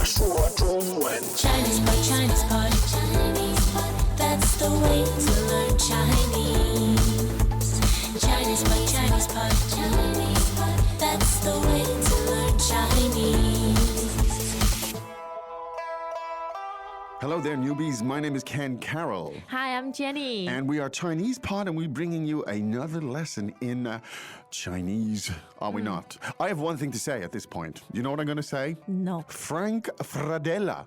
说中文。 Chinese pot, Chinese pot, Chinese pot. That's the way to learn Chinese. Chinese pot, Chinese pot, Chinese pot. That's the way to learn Chinese. Hello there, newbies. My name is Ken Carroll. Hi, I'm Jenny. And we are Chinese Pod, and we're bringing you another lesson in Chinese. Are we not? I have one thing to say at this point. You know what I'm going to say? No. Frank Fradella.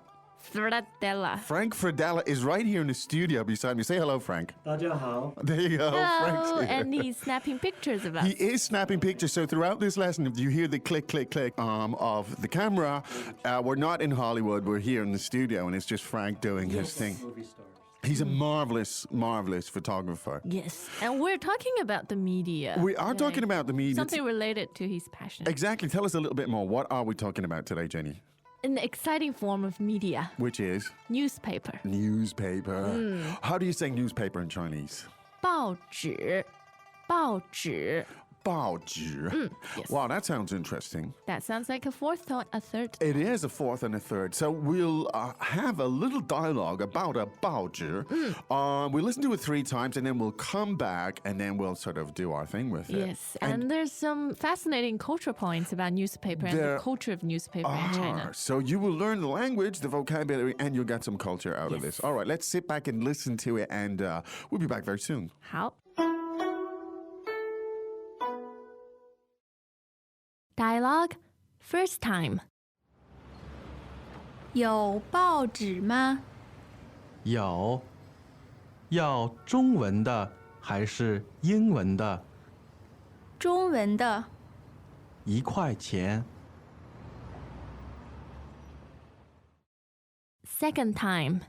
Fratella. Frank Fradella is right here in the studio beside me. Say hello, Frank. 大家好。 There you go. Frank's Hello, here. and he's snapping pictures of us. He is snapping pictures. So throughout this lesson, if you hear the click, click, click of the camera, we're not in Hollywood. We're here in the studio, and it's just Frank doing his thing. Movie stars. He's a marvelous, marvelous photographer. Yes, and we're talking about the media. We are talking about the media. Something related to his passion. Exactly. Tell us a little bit more. What are we talking about today, Jenny? An exciting form of media. Which is? Newspaper. Newspaper. How do you say newspaper in Chinese? 报纸,报纸. 报纸. Yes. Wow, that sounds interesting. That sounds like a fourth or a third. It is a fourth and a third. So we'll have a little dialogue about a 报纸. We'll listen to it 3 times, and then we'll come back, and then we'll sort of do our thing with it. Yes, and there's some fascinating cultural points about newspaper and There the culture of newspaper in China. So you will learn the language, the vocabulary, and you'll get some culture out of Yes. this. All right, let's sit back and listen to it, and we'll be back very soon. 好。Dialogue, first time. 有报纸吗？有，要中文的还是英文的？中文的。 1块钱。 Second time.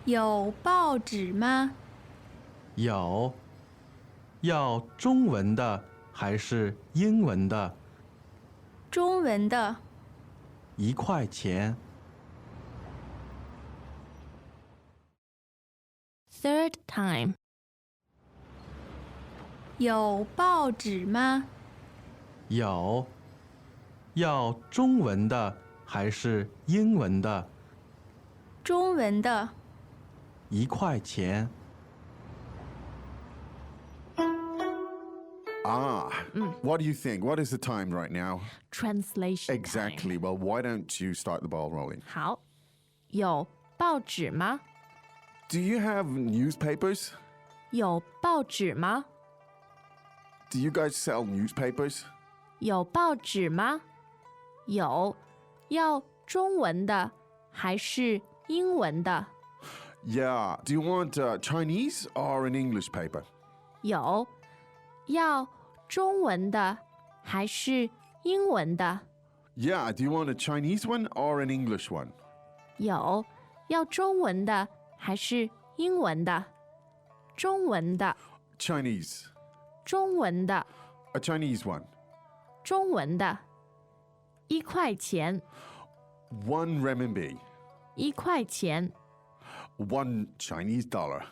有报纸吗？有，要中文的还是英文的？中文的。 1块钱。 Third time. 有报纸吗？有，要中文的还是英文的？中文的。 1块钱。 What do you think? What is the time right now? Translation time. Exactly. Well, why don't you start the ball rolling? 好，有报纸吗？ Do you have newspapers? 有报纸吗？ Do you guys sell newspapers? 有报纸吗？有，要中文的还是英文的？ Yeah. Do you want Chinese or an English paper? 有，要中文的还是英文的？ Yeah. Do you want a Chinese one or an English one? 有，要中文的还是英文的？中文的， Chinese. 中文的， A Chinese one. 中文的。1块钱， 1 renminbi. 1块钱， 1 Chinese dollar.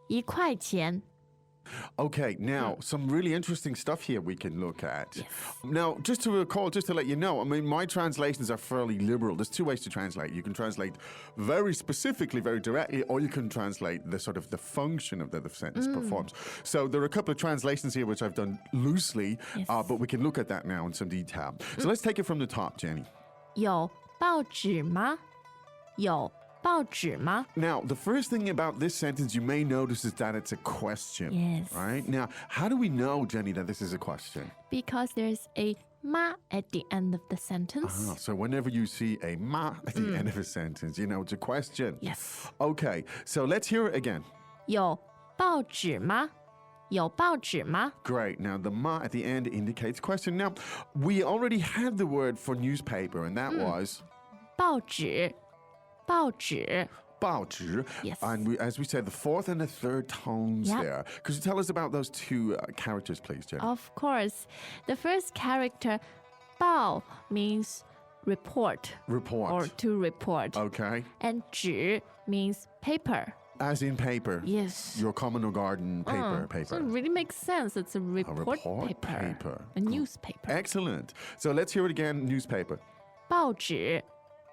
1块钱。 Okay, now some really interesting stuff here we can look at. Now, just to recall, just to let you know, I mean, my translations are fairly liberal. There's 2 ways to translate. You can translate very specifically, very directly, or you can translate the sort of the function of the sentence performs. So there are a couple of translations here which I've done loosely, Yes. but we can look at that now in some detail. So let's take it from the top, Jenny. 有报纸吗？有报纸吗？ Now, the first thing about this sentence you may notice is that it's a question. Yes. Right? Now, how do we know, Jenny, that this is a question? Because there's a ma at the end of the sentence. So whenever you see a ma at the end of a sentence, you know it's a question. Yes. Okay, so let's hear it again. 有报纸吗？有报纸吗？ Great. Now, the ma at the end indicates question. Now, we already had the word for newspaper, and that was 报纸，报纸。 报纸. Yes. And as we said, the fourth and the third tones Yep. there. Could you tell us about those 2 characters, please, Jenny? Of course. The first character, 报 means report Report. or to report. Okay. And 纸 means paper. As in paper. Yes. Your common or garden paper. So it really makes sense. It's a report, report paper. A newspaper. Excellent. So let's hear it again. Newspaper. 报纸，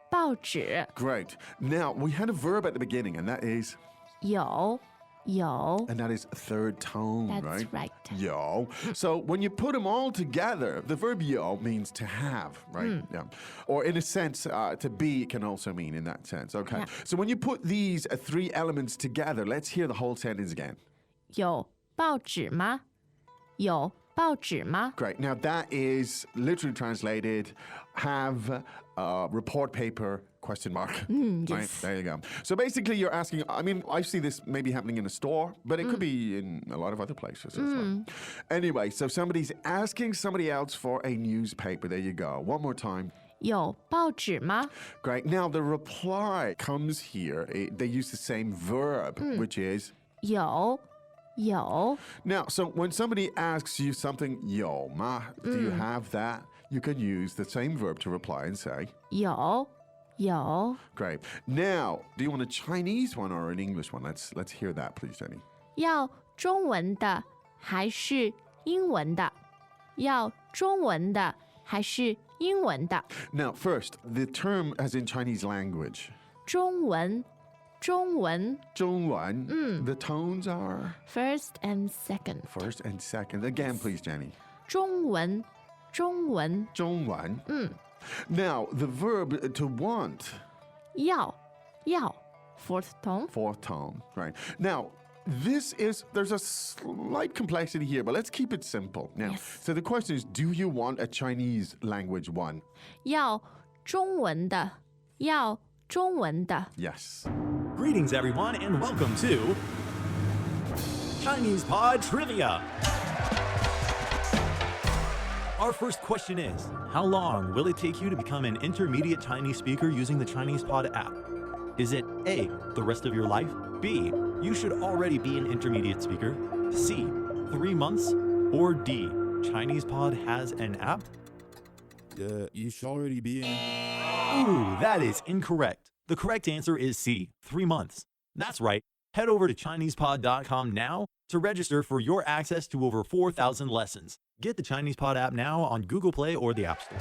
报纸。 Great. Now, we had a verb at the beginning, and that is, 有，有。 and that is third tone, That's right? right. Yo. So when you put them all together, the verb yo means to have, right? Yeah. Or in a sense, to be can also mean in that sense. Okay. Yeah. So when you put these three elements together, let's hear the whole sentence again. 有报纸吗？有报纸吗？ Great. Now that is literally translated have report paper question mark. Right? yes. There you go. So basically you're asking, I mean, I see this maybe happening in a store, but it could be in a lot of other places as well. Anyway, so somebody's asking somebody else for a newspaper. There you go. One more time. 有报纸吗？ Great. Now the reply comes here. They use the same verb, which is 有，有。 now. So when somebody asks you something, yo ma, do you have that? You can use the same verb to reply and say, 有，有。 great. Now, do you want a Chinese one or an English one? Let's hear that, please, Jenny. 要中文的还是英文的？要中文的还是英文的？ Now, first, the term as in Chinese language. 中文，中文。 Zhongwan, the tones are First and second. first and second. Again, please, Jenny. 中文，中文。 Zhongwan. Now, the verb to want, 要，要。Fourth tone. fourth tone, right? Now, there's a slight complexity here, but let's keep it simple. Now, Yes. so the question is, do you want a Chinese language one? 要中文的，要中文的。 Yes. Greetings, everyone, and welcome to Chinese Pod Trivia. Our first question is, how long will it take you to become an intermediate Chinese speaker using the Chinese Pod app? Is it A, the rest of your life? B, you should already be an intermediate speaker? C, 3 months? Or D, Chinese Pod has an app? You should already be in. Ooh, that is incorrect. The correct answer is C, 3 months. That's right. Head over to ChinesePod.com now to register for your access to over 4,000 lessons. Get the Chinese Pod app now on Google Play or the App Store.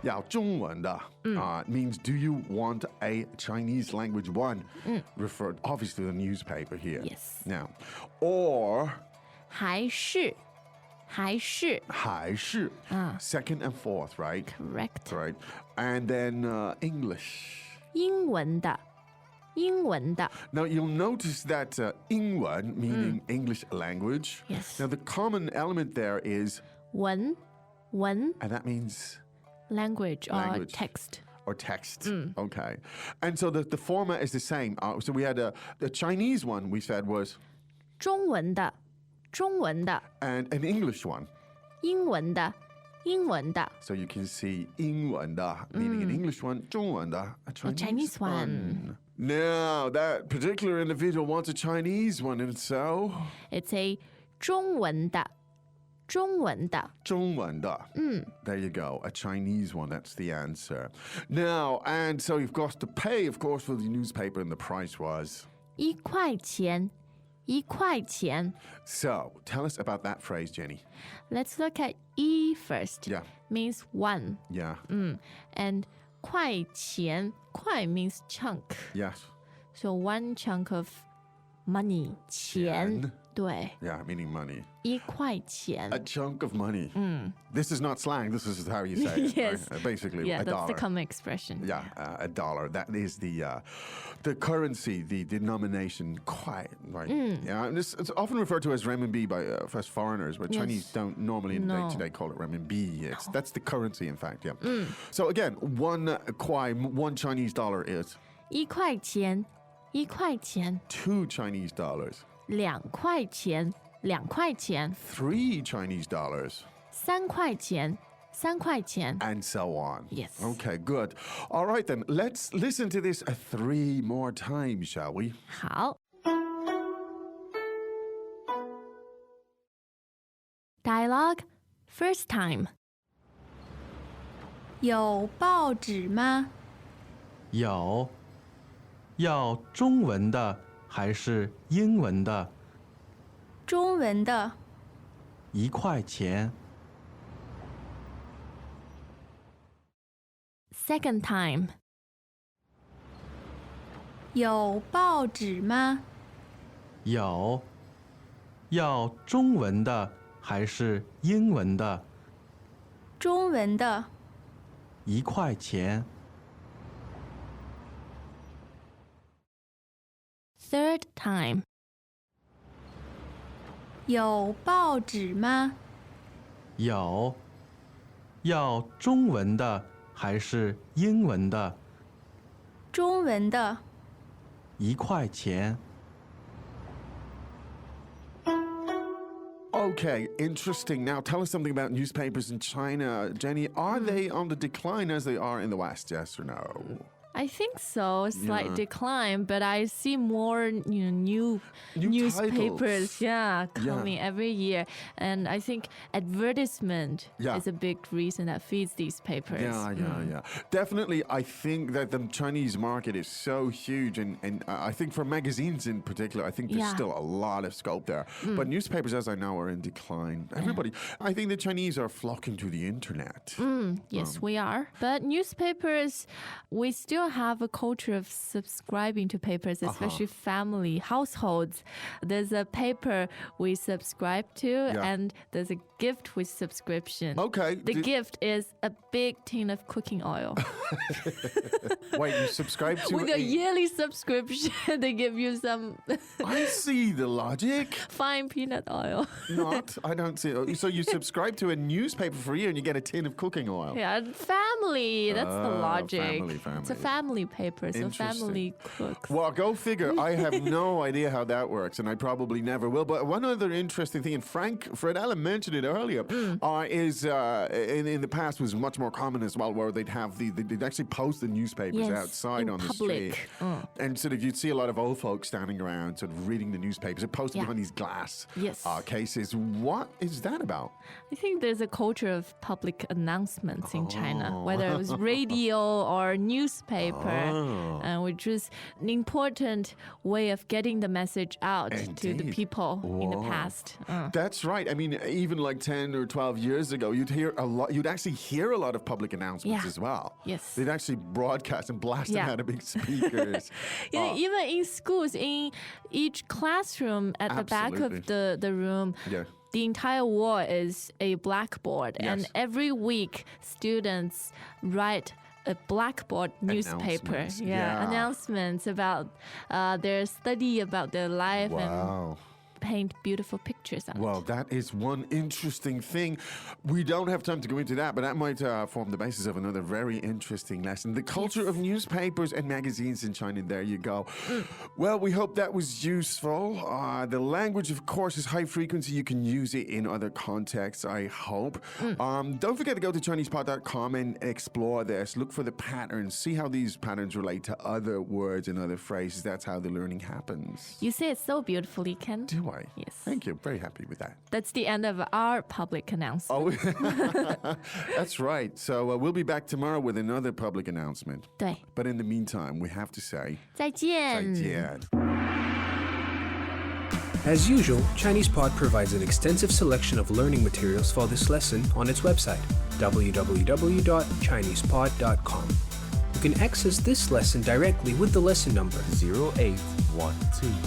Yeah, 中文的 means do you want a Chinese language one? Referred obviously to the newspaper here. Yes. Now, or 还是，还是。还是 second and fourth, right? Correct. Right. And then English. 英文的，英文的。 Now you'll notice that 英文 meaning English language. Yes. Now the common element there is, 文，文。 and that means Language or Language. text. or text. Okay. And so the format is the same. So we had the Chinese one we said was, 中文的，中文的。 and an English one. 英文的，英文的。 So you can see 英文的 meaning an English one, 中文的 a Chinese, Chinese one. Now that particular individual wants a Chinese one, and so It's a 中文的，中文的。中文的. There you go, a Chinese one. That's the answer. Now, and so you've got to pay, of course, for the newspaper, and the price was. 一块钱，一块钱。 So tell us about that phrase, Jenny. Let's look at 一 first. Yeah. Means one. Yeah. And 块钱，块 means chunk. Yes. So one chunk of money. 钱。钱。对， Yeah, meaning money. 一块钱。 A chunk of money. This is not slang. This is how you say it. Yes. Right? Basically, Yeah, a that's dollar. the common expression. Yeah, a dollar. That is the currency, the denomination. Quite right. Yeah, and it's often referred to as renminbi by us foreigners, but Yes. Chinese don't normally in No. day-to-day call it renminbi. That's the currency, in fact. Yeah. So again, one Chinese dollar is 一块钱，一块钱。 2 Chinese dollars, 两块钱，两块钱。 3 Chinese dollars, 三块钱，三块钱。 and so on. Yes. Okay, good. All right then, let's listen to this 3 more times, shall we? 好。Dialogue first time. 有报纸吗？有，要中文的还是英文的？中文的，一块钱。Second time. 有报纸吗？有。要中文的还是英文的？中文的。1块钱。Third time. 有报纸吗？有。要中文的还是英文的？中文的。1块钱。Okay, interesting. Now, tell us something about newspapers in China. Jenny, are they on the decline as they are in the West, yes or no? I think so. Slight Yeah. decline, but I see more new New newspapers, titles. coming every year. And I think advertisement Yeah. is a big reason that feeds these papers. Yeah. Definitely, I think that the Chinese market is so huge, and I think for magazines in particular, I think there's Yeah. still a lot of scope there. But newspapers, as I know, are in decline. Everybody, I think the Chinese are flocking to the internet. Yes, we are. But newspapers, we still have a culture of subscribing to papers, especially family households. There's a paper we subscribe to, and there's a gift with subscription. Okay. The gift is a big tin of cooking oil. Wait, you subscribe to With a yearly subscription, they give you some I see the logic. fine peanut oil. I don't see it. So you subscribe to a newspaper for a year and you get a tin of cooking oil. Yeah, family. That's the Oh, logic. family. It's a family paper, so Interesting. family cooks. Well, go figure. I have no idea how that works, and I probably never will. But one other interesting thing, and Fred Allen mentioned it earlier, is in the past was much more common as well, where they'd have they'd actually post the newspapers Yes, outside in on the public. street, and sort of you'd see a lot of old folks standing around, sort of reading the newspapers, and posting Yeah. behind these glass Yes. cases. What is that about? I think there's a culture of public announcements in China, Oh. whether it was radio or newspaper, which is an important way of getting the message out to the Indeed. people in the Whoa. past. That's right. I mean, even like 10 or 12 years ago, you'd actually hear a lot of public announcements Yeah. as well. Yes. They'd actually broadcast and blast them Yeah. out of big speakers. Even in schools, in each classroom at the back Absolutely. of the room, Yeah. the entire wall is a blackboard. And Yes. every week, students write a blackboard newspaper. Announcements, yeah. Announcements about their study, about their life, and Wow. paint beautiful pictures on Well, it. that is one interesting thing. We don't have time to go into that, but that might form the basis of another very interesting lesson. The culture of newspapers and magazines in China. There you go. Well, we hope that was useful. The language, of course, is high frequency. You can use it in other contexts, I hope. Don't forget to go to ChinesePod.com and explore this. Look for the patterns. See how these patterns relate to other words and other phrases. That's how the learning happens. You say it so beautifully, Ken. Do I? Yes. Thank you. Very happy with that. That's the end of our public announcement. Oh, that's right. So we'll be back tomorrow with another public announcement. 对， But in the meantime, we have to say 再见。再见. As usual, ChinesePod provides an extensive selection of learning materials for this lesson on its website, www.chinesepod.com. You can access this lesson directly with the lesson number 0812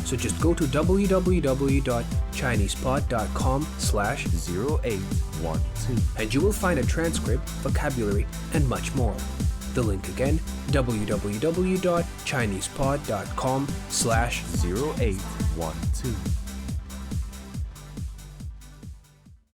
So just go to www.chinesepod.com/0812 and you will find a transcript, vocabulary, and much more. The link again, www.chinesepod.com/0812